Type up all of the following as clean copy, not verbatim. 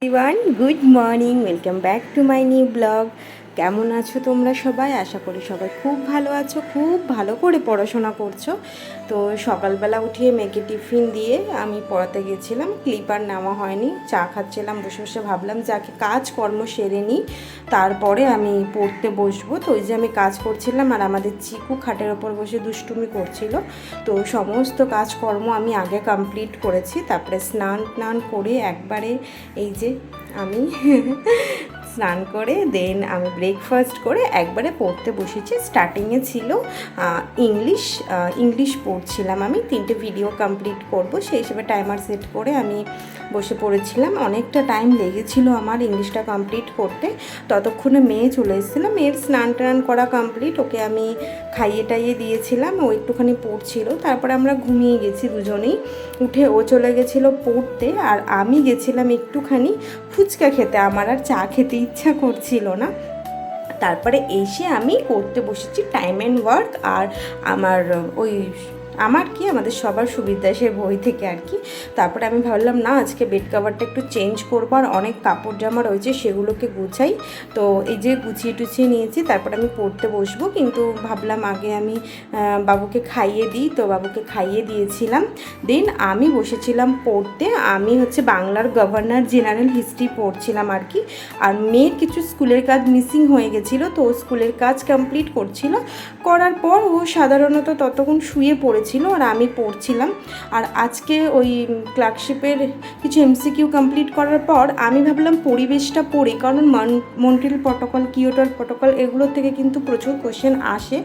Everyone, good morning. Welcome back to my new blog. কেমন আছো তোমরা সবাই? আশা করি সবাই খুব ভালো আছো, খুব ভালো করে পড়াশোনা করছো। তো সকালবেলা উঠিয়ে মেয়েকে টিফিন দিয়ে আমি পড়াতে গেছিলাম। ক্লিপার নেওয়া হয়নি, চা খাচ্ছিলাম বসে বসে। ভাবলাম যে আগে কাজকর্ম সেরে নিই, তারপরে আমি পড়তে বসবো। তো ওই যে আমি কাজ করছিলাম আর আমাদের চিকু খাটের ওপর বসে দুষ্টুমি করছিল। তো সমস্ত কাজকর্ম আমি আগে কমপ্লিট করেছি, তারপরে স্নান করে একবারে এই যে আমি স্নান করে দেন আমি ব্রেকফাস্ট করে একবারে পড়তে বসেছি। স্টার্টিংয়ে ছিল ইংলিশ পড়ছিলাম। আমি 3টে ভিডিও কমপ্লিট করব, সেই হিসেবে টাইমার সেট করে আমি বসে পড়েছিলাম। অনেকটা টাইম লেগেছিল আমার ইংলিশটা কমপ্লিট করতে। ততক্ষণে মেয়ে চলে এসেছিলো। মেয়ের স্নান টান করা কমপ্লিট, ওকে আমি খাইয়ে টাইয়ে দিয়েছিলাম, ও একটুখানি পড়ছিল। তারপরে আমরা ঘুমিয়ে গেছি দুজনেই। উঠে ও চলে গেছিলো পড়তে, আর আমি গেছিলাম একটুখানি ফুচকা খেতে। আমার আর চা খেতে ইচ্ছা করছিল না। তারপরে এসে আমি পড়তে বসেছি টাইম অ্যান্ড ওয়ার্ক, আর আমাদের সবার সুবিধাসের বই থেকে আর কি। তারপরে আমি ভাবলাম না, আজকে বেড কাভারটা একটু চেঞ্জ করবো, আর অনেক কাপড় জামা রয়েছে সেগুলোকে গুছাই। তো এই যে গুছিয়ে টুছিয়ে নিয়েছি, তারপরে আমি পড়তে বসবো। কিন্তু ভাবলাম আগে আমি বাবুকে খাইয়ে দিই, তো বাবুকে খাইয়ে দিয়েছিলাম। দেন আমি বসেছিলাম পড়তে। আমি বাংলার গভর্নর জেনারেল হিস্ট্রি পড়ছিলাম আর কি। আর মেয়ের কিছু স্কুলের কাজ মিসিং হয়ে গেছিলো, তো ও স্কুলের কাজ কমপ্লিট করছিল। করার পর ও সাধারণত ততক্ষণ শুয়ে পড়েছিল, আর আমি পড়ছিলাম। আর আজকে ওই ক্লার্কশিপের কিছু এমসিকিউ কমপ্লিট করার পর আমি ভাবলাম পরিবেশটা পড়ি, কারণ মন্ট্রিয়াল প্রটোকল, কিয়োটোর প্রটোকল, এগুলো থেকে কিন্তু প্রচুর কোশ্চেন আসে।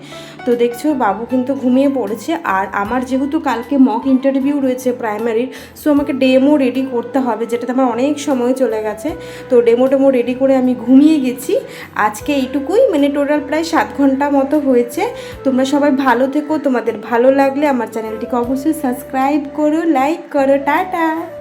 তো দেখছো বাবু কিন্তু ঘুমিয়ে পড়েছে। আর আমার যেহেতু কালকে মক ইন্টারভিউ রয়েছে প্রাইমারির, সো আমাকে ডেমো রেডি করতে হবে, যেটাতে আমার অনেক সময় চলে গেছে। তো ডেমো রেডি করে আমি ঘুমিয়ে গেছি। আজকে এইটুকুই, টোটাল প্রায় 7 ঘন্টা মতো হয়েছে। তোমরা সবাই ভালো থেকো। তোমাদের ভালো লাগলে আমার চ্যানেলটিকে অবশ্যই সাবস্ক্রাইব করো, লাইক করো। টাটা।